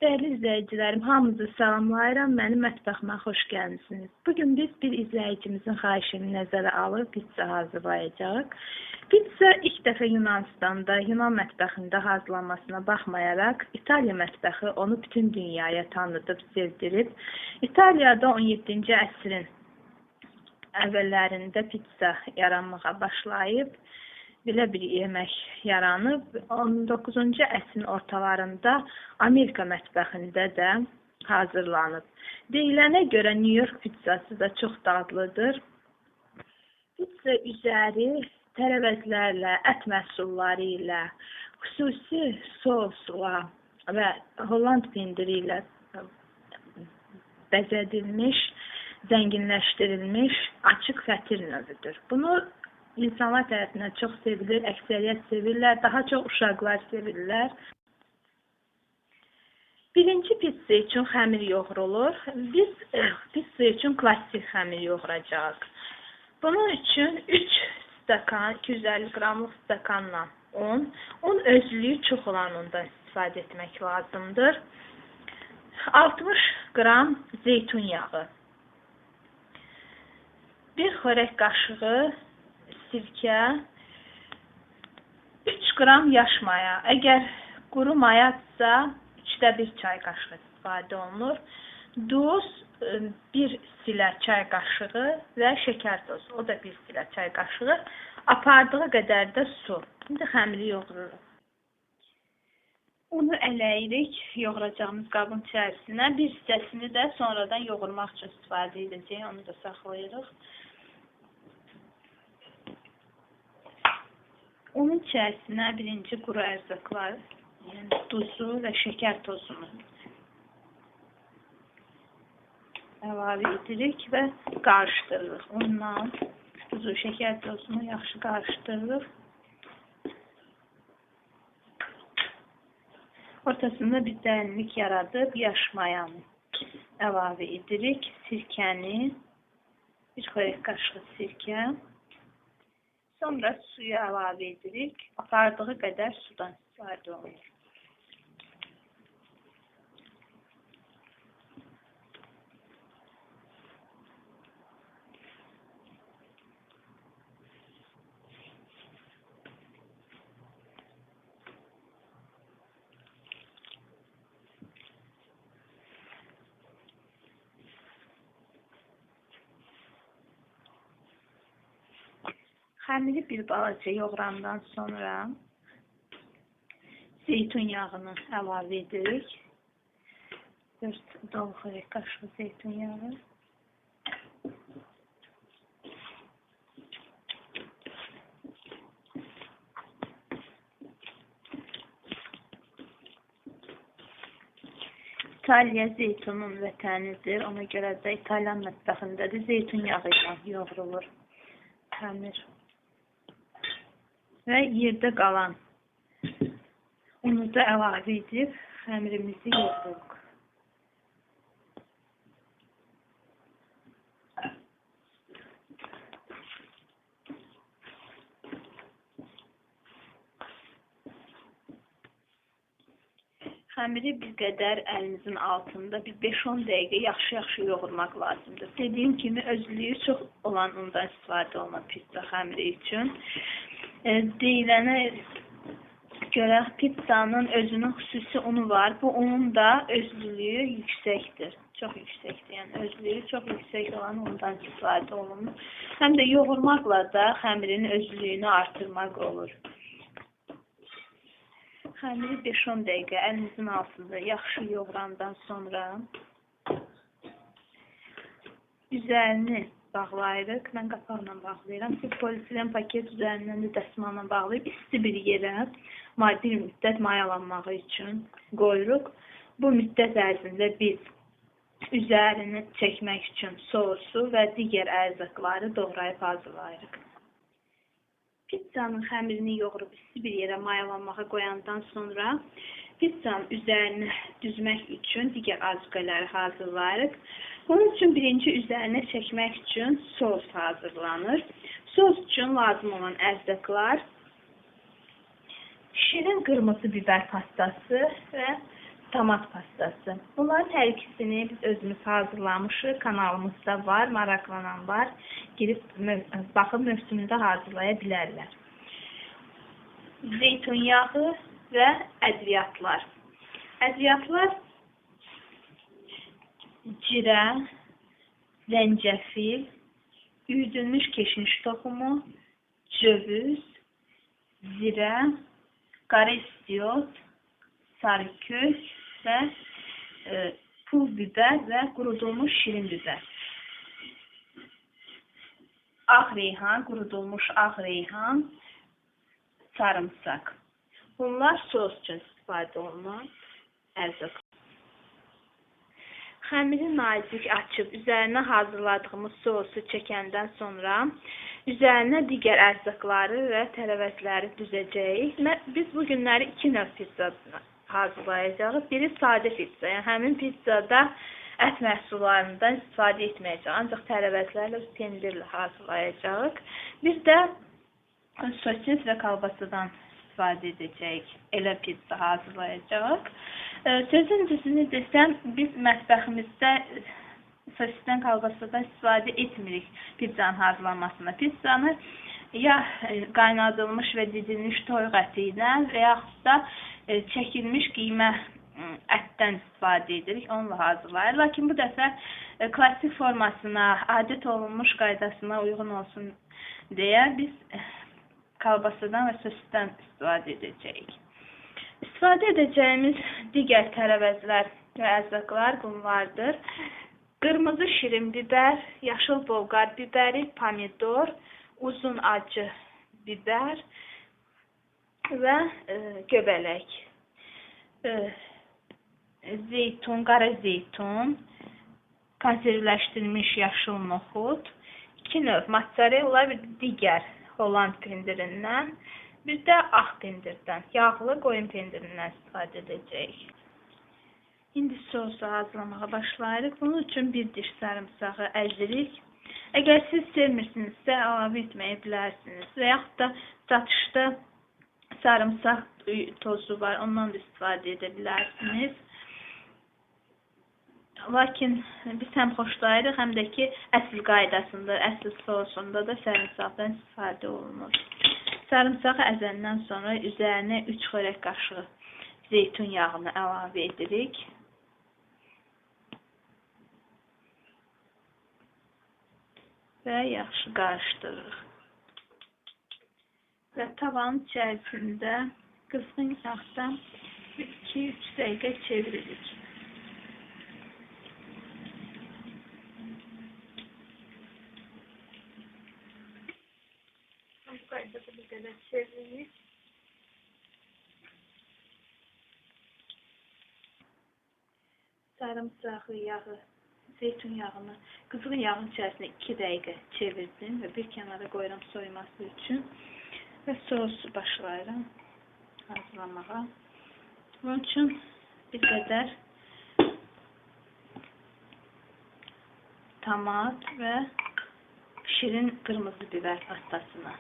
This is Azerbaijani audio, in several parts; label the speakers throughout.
Speaker 1: Değerli izləyicilərim, hamınızı salamlayıram. Mənim mətbəximə xoş gəlmisiniz. Bugün biz bir izləyicimizin xahişini nəzərə alıb pizza hazırlayacağıq. Pizza ilk dəfə Yunanistanda, Yunan mətbəxində hazırlanmasına baxmayaraq, İtaliya mətbəxi onu bütün dünyaya tanıdıb, sevdirib. İtaliyada 17-ci əsrin əvvəllərində pizza yaranmağa başlayıb. Belə bir yemək yaranıb. 19-cu əsrin ortalarında Amerika mətbəxində də hazırlanıb. Deyilənə görə New York pizzası da çox dadlıdır. Pizza üzəri tərəvəzlərlə, ət məhsulları ilə, xüsusi sosla və Holland pendiri ilə bəzədilmiş, zənginləşdirilmiş açıq fətir növüdür. Bunu İnsanlar tərəfindən çox sevilir, əksəriyyət sevirlər, daha çox uşaqlar sevirlər. Birinci pizza üçün xəmir yoğrulur. Biz pizza üçün klassik xəmir yoğuracağıq. Bunun üçün 3 stəkan, 250 qramlıq stəkanla un özlüyü çox olan undan istifadə etmək lazımdır. 60 qram zeytun yağı, 1 xörək qaşığı sirkə, 3 qram yaş maya. Əgər quru mayadsa 3də 1 çay qaşığı istifadə olunur. Duz 1 silə çay qaşığı və şəkər tozu, o da 1 silə çay qaşığı. Apardığı qədər də su. İndi xəmiri yoğururuq. Unu ələyirik yoğuracağımız qabın içərisinə. Bir hissəsini də sonradan yoğurmaq üçün istifadə edəcəyik. Onu da saxlayırıq. Onun içərisinə birinci quru ərzaqlar, yəni duzu və şəkər tozunu əlavə edirik və qarışdırırıq. Ondan duzu, şəkər tozunu yaxşı qarışdırırıq. Ortasında bir dərinlik yaradıb yaş mayanı əlavə edirik. Sirkəni, 1 xörək qaşığı sirkə. Sonra suyu əlavə edirik. Apardığı qədər sudan istifadə olunur. Xəmiri bir balaca yoğurandan sonra zeytun yağını əlavə edirik. 4 dolu xörək qaşığı zeytun yağı. İtaliya zeytunun vətənidir. Ona görə də İtalyan mətbəxində də zeytun yağı ilə yoğrulur xəmir. Və yerdə qalan unu da əlavə edib xəmirimizi yoğururuq. Xəmiri bir qədər əlinizin altında bir 5-10 dəqiqə yaxşı yoğurmaq lazımdır. Dediyim kimi özlüyü çox olan undan istifadə olunur pizza xəmiri üçün. Deyilənə görə pizzanın özünün xüsusi unu var. Bu unun da özlülüyü yüksəkdir. Çox yüksəkdir. Yəni özlüyü çox yüksək olan undan istifadə olunur. Həm də yoğurmaqla da xəmirin özlüyünü artırmaq olur. Xəmiri 5-10 dəqiqə əlinizin altında yaxşı yoğurandan sonra üzərini bağlayırıq. Mən qapaqla bağlayıram. Polietilen paket üzərindən də dəsmalla bağlayıb isti bir yerə bir müddət mayalanmağı üçün qoyuruq. Bu müddət ərzində biz üzərini çəkmək üçün sosu və digər ərzaqları doğrayıb hazırlayırıq. Pizzanın xəmirini yoğurub isti bir yerə mayalanmağa qoyandan sonra pizzanın üzərini düzmək üçün digər azuqələri hazırlayırıq. Bunun üçün birinci üzərinə çəkmək üçün sos hazırlanır. Sos üçün lazım olan ərzaqlar şirin qırmızı biber pastası və tomat pastası. Bunların hər ikisini biz özümüz hazırlamışıq. Kanalımızda var, maraqlanan var. Girib baxıb mövsümündə hazırlaya bilərlər. Zeytun yağı və ədviyyatlar. Ədviyyatlar cirə, zəncəfil, üyüdülmüş keşniş toxumu, cövüz, zirə, qara istiot, sarı kök və pul biber və qurudulmuş şirin biber. Ağ reyhan, qurudulmuş ağ reyhan, sarımsaq. Bunlar sos üçün istifadə olunan ərzaq. Xəmiri nazik açıb, üzərinə hazırladığımız sosu çəkəndən sonra üzərinə digər ərzaqları və tərəvəzləri düzəcəyik. Biz bu günləri 2 növ pizza hazırlayacağıq. Biri sadə pizza, yəni həmin pizzada ət məhsullarından istifadə etməyəcəyik. Ancaq tərəvəzlərlə, pendirlə hazırlayacağıq. Bir də sosis və kalbasadan istifadə edəcəyik. Elə pizza hazırlayacağıq. Sözün düzünü desəm, biz mətbəximizdə sosisdən, kalbasadan istifadə etmirik pizzanın hazırlanmasında. Pizzanı ya qaynadılmış və didilmiş toyuq əti ilə və yaxud da çəkilmiş qiymə ətdən istifadə edirik, onunla hazırlayır. Lakin bu dəfə klassik formasına, adət olunmuş qaydasına uyğun olsun deyə biz kalbasadan və sosisdən istifadə edəcəyik. İstifadə edəcəyimiz digər tərəvəzlər və ərzaqlar bunlardır. Qırmızı şirin biber, yaşıl bolqar biberi, pomidor, uzun acı biber və göbələk. Zeytun, qara zeytun, konservləşdirilmiş yaşıl noxud, 2 növ mozzarella və digər Holland pendirindən, bir də ağ pendirdən, yağlı qoyun pendirindən istifadə edəcəyik. İndi sosu hazırlamağa başlayırıq. Bunun üçün bir diş sarımsağı əzirik. Əgər siz sevmirsinizsə, əlavə etməyə bilərsiniz. Və yaxud da satışda sarımsaq tozu var, ondan da istifadə edə bilərsiniz. Lakin biz həm xoşlayırıq, həm də ki, əsl qaydasında, əsl sosunda da sarımsaqdan istifadə olunur. Sarımsağı əzəndən sonra üzərinə 3 xörək qaşığı zeytun yağını əlavə edirik. Və yaxşı qarışdırırıq. Və tavanın içərisində qızğın yağda 2-3 dəqiqə çeviririk. Bu qaydada bir qədər çeviririk. Sarımsağı, yağı, zeytun yağını qızğın yağın içərisində 2 dəqiqə çevirdim və bir kənara qoyuram soyması üçün və sosu başlayıram hazırlamağa. Bunun üçün bir qədər tomat və şirin qırmızı biber pastasını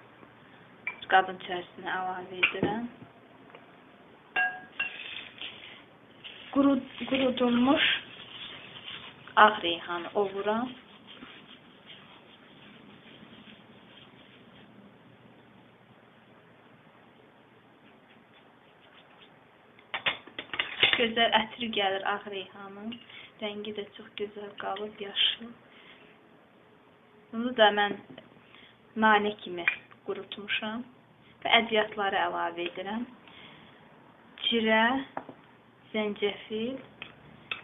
Speaker 1: qabın içərisinə əlavə edirəm. Qurudulmuş ağ reyhanı ovuram. Gözəl ətri gəlir ağ reyhanın. Rəngi də çox gözəl qalıb, yaşıl. Bunu da mən nane kimi qurutmuşam və ədviyyatları əlavə edirəm. Cirə, zəncəfil,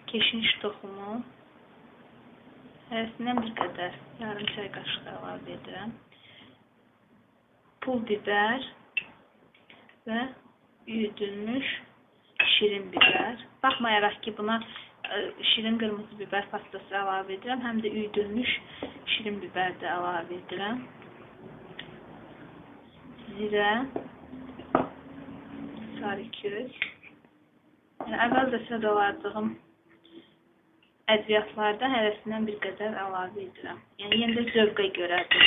Speaker 1: keşniş toxumu, hərəsindən bir qədər, yarım çay qaşığı əlavə edirəm. Pul biber və üyüdülmüş şirin biber. Baxmayaraq ki, buna şirin qırmızı biber pastası əlavə edirəm, həm də üyüdülmüş şirin biber də əlavə edirəm. Zirə, sarı kök. Yəni, əvvəldə sədalardığım ədviyyatlardan hərəsindən bir qədər əlavə edirəm. Yəni, yenə də zövqə görədir.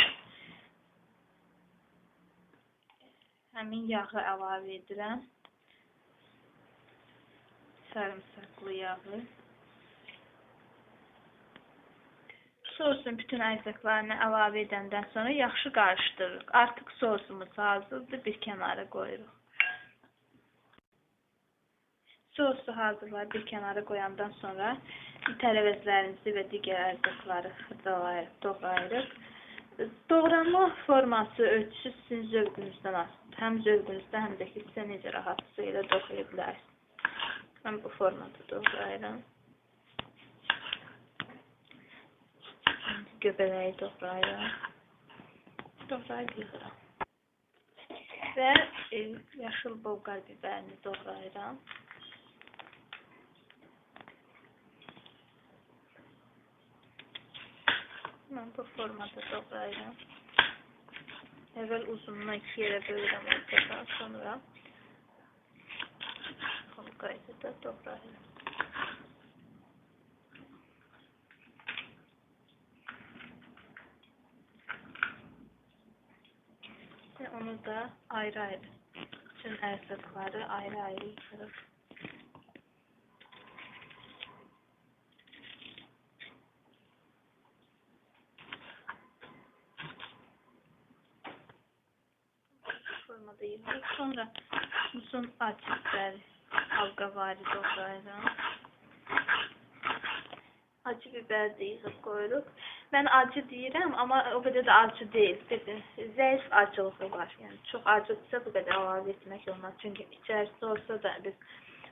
Speaker 1: Həmin yağı əlavə edirəm. sarımsaqlı yağı. Sosun bütün ərzaqlarını əlavə edəndən sonra yaxşı qarışdırırıq. Artıq sosumuz hazırdır, bir kənara qoyuruq. Sosu hazırlayıb bir kənara qoyandan sonra tərəvəzlərimizi və digər ərzaqları xırdalayıb, doğrayırıq. Doğranma forması, ölçüsü sizin zövqünüzdən asılıdır. Həm zövqünüzdən, həm də ki, sizə necə rahatlığı ilə doğraya bilərsiniz. Mən bu formada doğrayıram. Göbələyi doğrayıram. Doğrayıb yığıram. Və yaşıl bolqar bibərini doğrayıram. Mən bu formada doğrayıram. Əvvəl uzunluğuna 2 yerə bölürəm ortadan, sonra bu qaydada doğrayıram. Və onu da ayrı-ayrı, bütün ərzaqları ayrı-ayrı yığırıq. Formada yığırıq. Sonra uzun acı biberi, halqavari doğrayıram. Acı biber də yığıb qoyuruq. Mən acı deyirəm, amma o qədər də acı deyil. Zəif acılığı var. Yəni çox acıdırsa bu qədər əlavə etmək olmaz. Çünki içərisi olsa da biz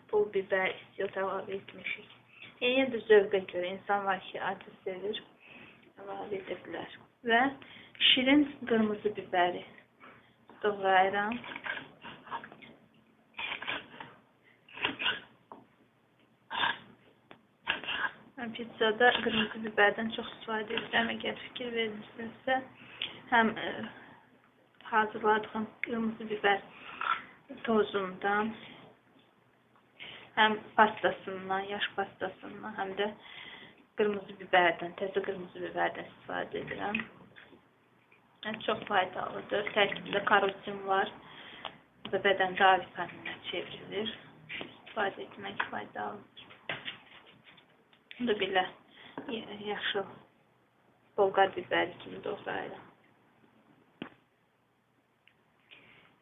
Speaker 1: pul biber istiot əlavə etmişik. Yenə də zövqə görə insan var ki, acı sevir, əlavə edə bilər. Və şirin qırmızı biberi doğrayıram. Pizzada qırmızı biberdən çox istifadə edirəm. Əgər fikir verirsinizsə, həm hazırladığım qırmızı biber tozundan, həm pastasından, yaş pastasından, həm də qırmızı biberdən, təzə qırmızı biberdən istifadə edirəm. Çox faydalıdır. Tərkibində karotin var və bədəndə A vitamininə çevrilir. İstifadə etmək faydalıdır. Bu da belə yaşıl bolqar biberi kimi doğrayırıq.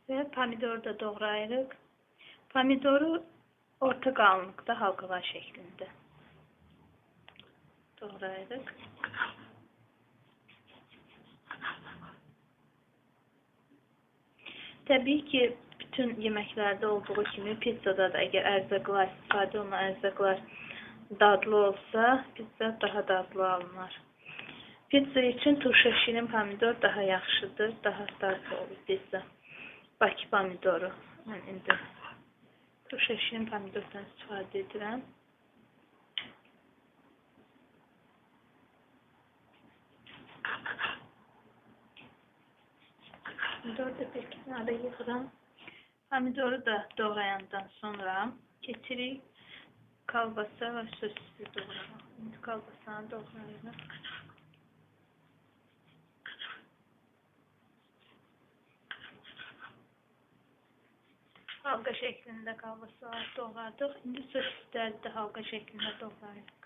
Speaker 1: Və pomidoru da doğrayırıq. Pomidoru orta qalınlıqda halqalar şəklində doğrayırıq. Təbii ki, bütün yeməklərdə olduğu kimi pizzada da əgər ərzaqlar, istifadə olunan ərzaqlar dadlı olsa, pizza daha dadlı alınır. Pizza üçün turşa şirin pomidor daha yaxşıdır, daha dadlı olur pizza. Bakı pomidoru. Mən indi turşa şirin pomidordan istifadə edirəm. Pomidoru da bir kənara yığıram. Pomidoru da doğrayandan sonra keçirik kalbasa və sosisi doğrayırıq. İndi kalbasanı doğrayırıq. Halqa şəklində kalbasaları doğradıq. İndi sosisləri də halqa şəklində doğrayırıq.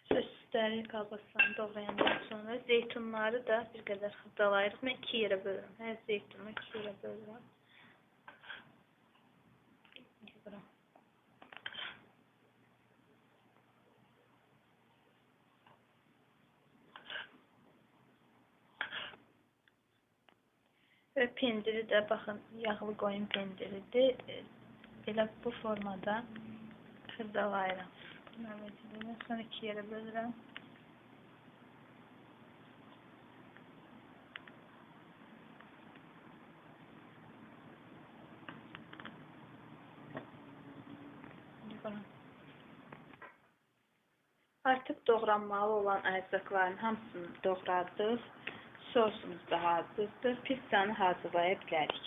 Speaker 1: Sosisləri, kalbasanı doğrayandan sonra zeytunları da bir qədər xırdalayırıq. Mən 2 yerə bölürəm. Hər zeytunu 2 yerə bölürəm. Və pendiri də, baxın, yağlı qoyun pendiridir. Belə bu formada xırdalayıram. Sonra 2 yerə bölürəm. Artıq doğranmalı olan ərzaqların hamısını doğradıq. Sosumuz da hazırdır. Pizzanı hazırlaya bilərik.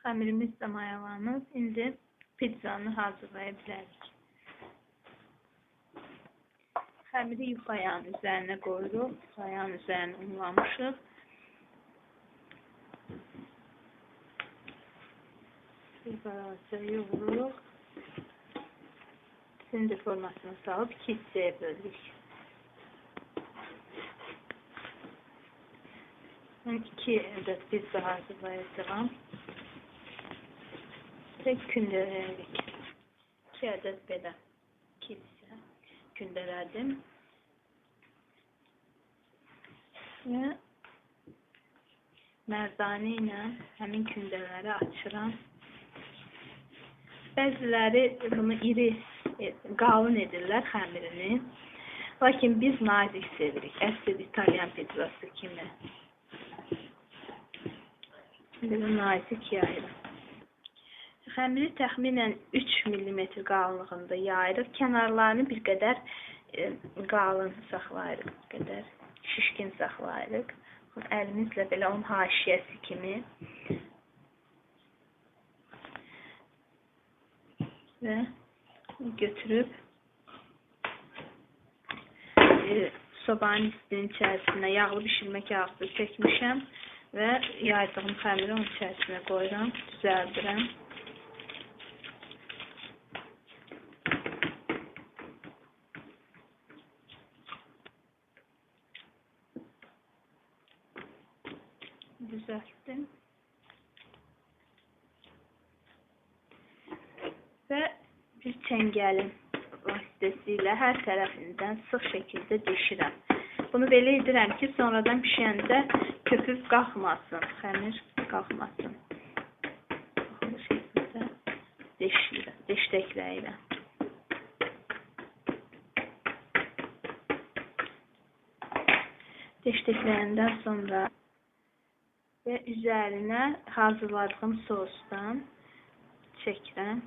Speaker 1: Xəmirimiz də mayalanıb. İndi pizzanı hazırlaya bilərik. Xəmiri yuxayağın üzərinə qoyuruq. Yuxayağın üzərini unlamışıq. Bir balaca yoğururuq. Sindir formasına salıb 2 hissəyə bölürük. Mən 2 ədəd pizza hazırlayacağım. Tek kündələrik. 2 ədəd belə 2 hissə kündələdim. Və mərdanə ilə həmin kündələri açıram. Bəziləri bunu iri, qalın edirlər xəmirini. Lakin biz nazik sevirik. Əsl İtalyan pizzası kimi. Belə nazik yayırıq. Xəmiri təxminən 3 mm qalınlığında yayırıq. Kənarlarını bir qədər qalın saxlayırıq. Bir qədər şişkin saxlayırıq. Əlimizlə belə onun haşiyəsi kimi. Və götürüb sobanın istinin içərisinə yağlı bişirmə kağızı çəkmişəm və yaydığım xəmiri onun içərisinə qoyuram, düzəldirəm. Düzəltdim. Və bir çəngəlin vasitəsilə hər tərəfindən sıx şəkildə deşirəm. Bunu belə edirəm ki, sonradan pişəndə köpüb qalxmasın, xəmir qalxmasın. Bu şəkildə deşirəm, deşləkləyirəm. Deşləkləyəndən sonra və üzərinə hazırladığım sosdan çəkirəm.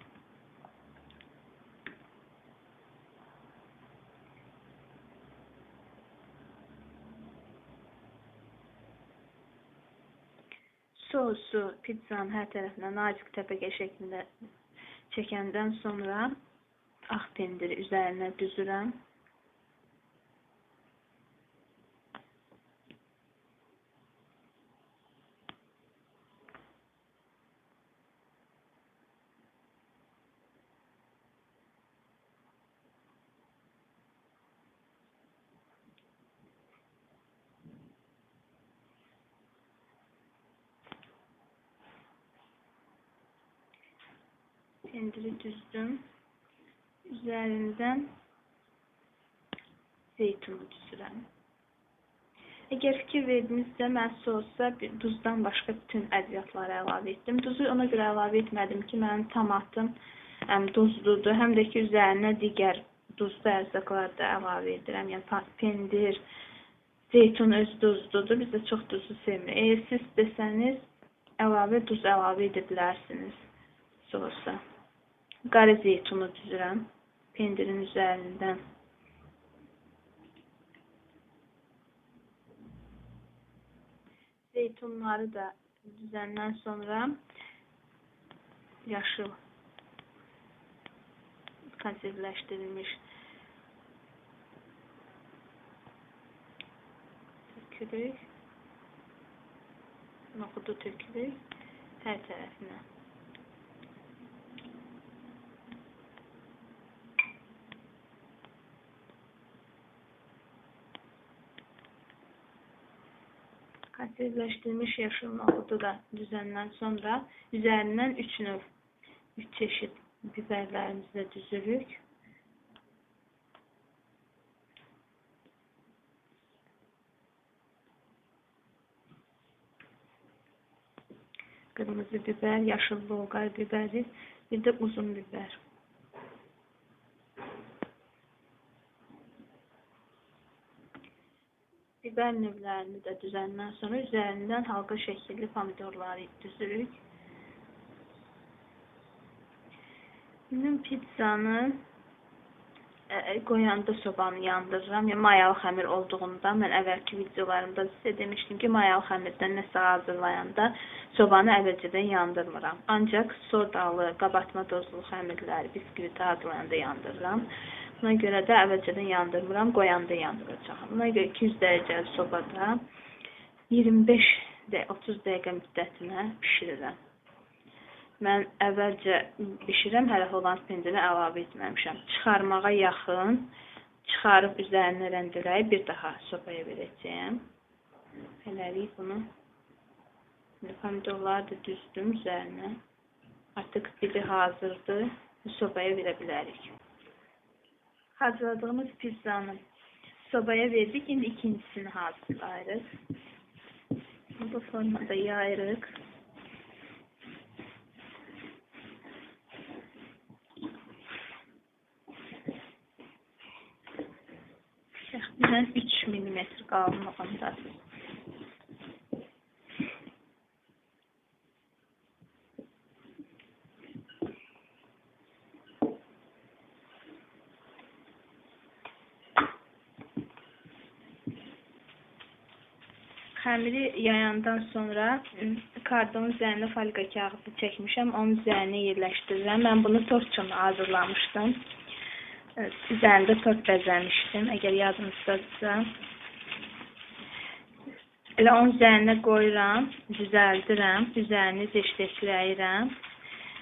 Speaker 1: Sosu pizzanın hər tərəfinə nazik təbəqə şəklində çəkəndən sonra ağ pendiri üzərinə düzürəm. Pendiri düzdüm. Üzərindən zeytunu düzürəm. Əgər fikir verdinizsə, mən sosa duzdan başqa bütün əziyyatları əlavə etdim. Duzu ona görə əlavə etmədim ki, mənim tomatım həm duzludur, həm də ki, üzərinə digər duzlu ərzaqlar da əlavə edirəm. Yəni, pendir, zeytun öz duzludur. Biz də çox duzlu sevmirik. Eğer siz desəniz, duz əlavə edə bilərsiniz sosa. Qara zeytunu düzürəm pendirin üzərindən. Zeytunları da düzəndən sonra yaşıl konservləşdirilmiş tökürük. Noxudu tökürük hər tərəfinə. Konservləşdirilmiş yaşıl noxudu da düzəndən sonra üzərindən 3 çeşid biberlərimizi düzürük. Qırmızı biber, yaşıl bolqar biberi, bir də uzun biber. Biber növlərini də düzəndən sonra üzərindən halqa şəkilli pomidorları düzürük. Bizim pizzanı qoyanda sobanı yandırıram. Yəni, mayalı xəmir olduğunda, mən əvvəlki videolarımda sizə demişdim ki, mayalı xəmirdən nəsə hazırlayanda sobanı əvvəlcədən yandırmıram. Ancaq sodalı, qabartma dozlu xəmirləri, biskviti hazırlayanda yandırıram. Buna görə də əvvəlcədən yandırmıram, qoyanda yandıracağım. Buna görə 200 dərəcəli sobada 25-30 dəqiqə müddətinə pişirirəm. Mən əvvəlcə bişirəm, hələ Holland pendirini əlavə etməmişəm. Çıxarmağa yaxın, çıxarıb üzərinə rəndeləyib bir daha sobaya verəcəyəm. Hələlik bunu pomidorları da düzdüm üzərinə. Artıq biri hazırdır. Sobaya verə bilərik. Hazırladığımız pizzanı sobaya verdik. İndi ikincisini hazırlayırıq. Bu formada yayırıq. Təxminən 3 mm qalınlığındadır. Xəmiri yayandan sonra kardonun üzərində folqa kağızı çəkmişəm, onun üzərinə yerləşdirirəm. Mən bunu tort üçün hazırlamışdım. Üzərində tort bəzəmişdim, əgər yadınızdadırsa. Elə onun üzərinə qoyuram, düzəldirəm, üzərini zeşləkləyirəm.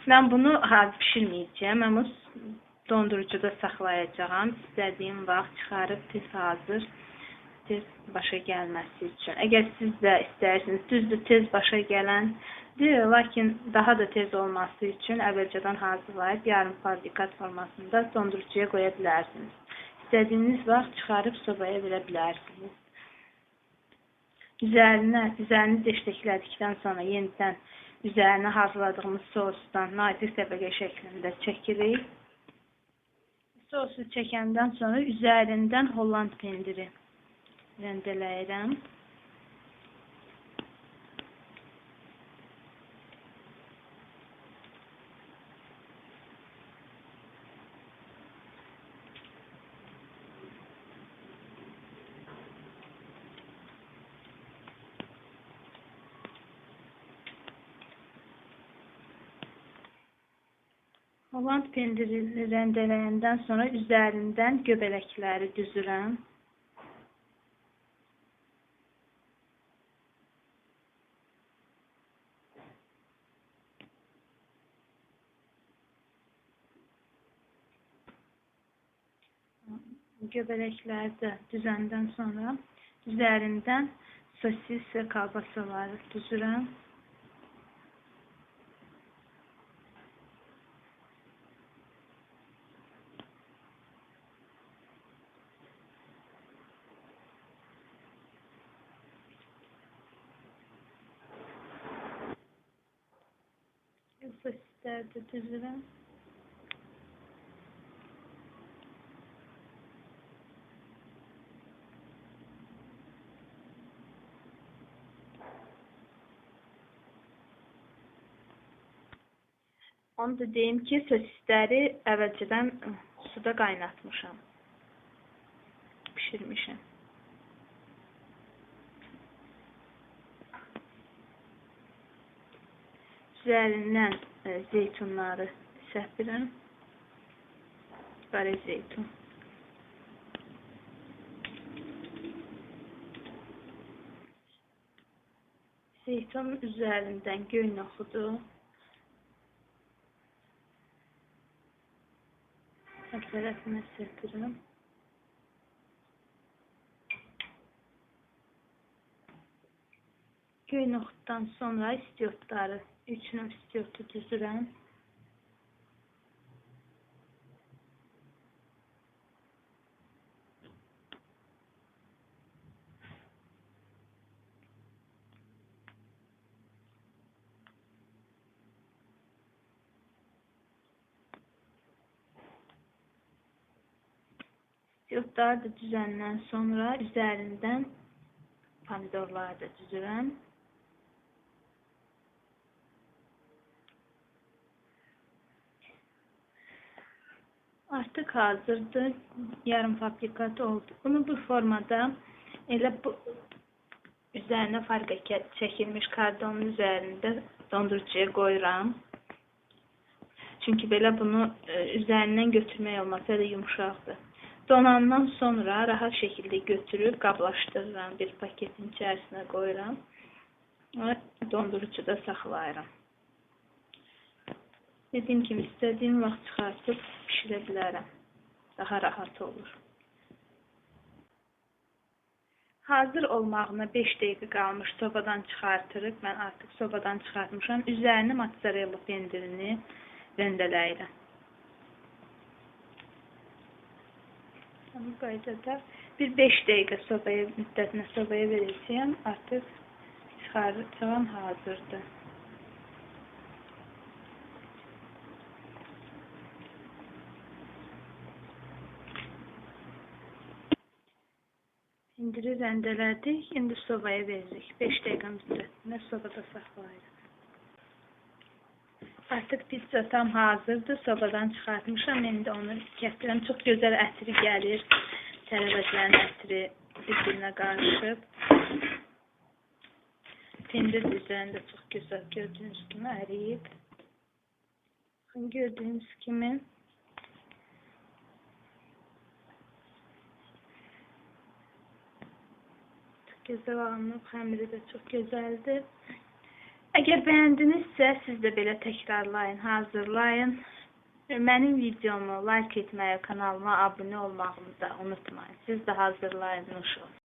Speaker 1: Mən bunu pişirməyəcəm, mən bunu dondurucuda saxlayacağam. İstədiyim vaxt çıxarıb tez hazır. Tez başa gəlməsi üçün. Əgər siz də istəyirsiniz, düzdür, tez başa gələndir, lakin daha da tez olması üçün əvvəlcədən hazırlayıb yarım fabrikat formasında dondurucuya qoya bilərsiniz. İstədiyiniz vaxt çıxarıb sobaya verə bilərsiniz. Üzerini deşləklədikdən sonra yenidən üzərinə hazırladığımız sosdan nazik təbəqə şəklində çəkirik. Sosu çəkəndən sonra üzərindən Holland pendiri rəndeləyirəm. Holland pendirini rəndeləyəndən sonra üzərindən göbələkləri düzürəm. Göbələkləri də düzəndən sonra üzərindən sosis və kalbasaları düzürəm. Sosisləri də düzürəm. Onu da deyim ki, sosisləri əvvəlcədən suda qaynatmışam. Pişirmişəm. Üzərindən zeytunları səpirəm. Qara zeytun. Zeytunun üzərindən göy noxudu. Hər tərəfinə səpirəm. Göy noxuddan sonra istiotları, 3 növ istiotu düzürəm. İstiotları da düzəndən sonra üzərindən pomidorları da düzürəm. Artıq hazırdır. Yarım fabrikat oldu. Bunu bu formada elə bu üzərinə folqa çəkilmiş kardonun üzərində dondurucuya qoyuram. Çünki belə bunu üzərindən götürmək olmaz, elə yumuşaqdır. Donandan sonra rahat şəkildə götürüb qablaşdırıram. Bir paketin içərisinə qoyuram və dondurucuda saxlayıram. Dediyim kimi, istədiyim vaxt çıxartıb pişirə bilərəm. Daha rahat olur. Hazır olmağına 5 dəqiqə qalmış sobadan çıxartırıq. Mən artıq sobadan çıxartmışam. Üzərini mozzarella pendirini rəndələyirəm. Bu qaydada bir 5 dəqiqə müddətinə sobaya verəcəyəm. Artıq çıxaracağım hazırdır. Pendiri rəndələdik. İndi sobaya veririk. 5 dəqiqə müddətində sobada saxlayırıq. Artıq pizza tam hazırdır. Sobadan çıxartmışam. İndi onu kəsirəm. Çox gözəl ətri gəlir. Tərəvəzlərin ətri bir-birinə qarışıb. Pendir üzərində çox gözəl gördüyünüz kimi əriyib. Gördüyünüz kimi çox gözəl alınıb. Xəmiri də çox gözəldir. Əgər bəyəndinizsə, siz də belə təkrarlayın, hazırlayın. Mənim videomu like etməyi, kanalıma abunə olmağı da unutmayın. Siz də hazırlayın, nuş olsun.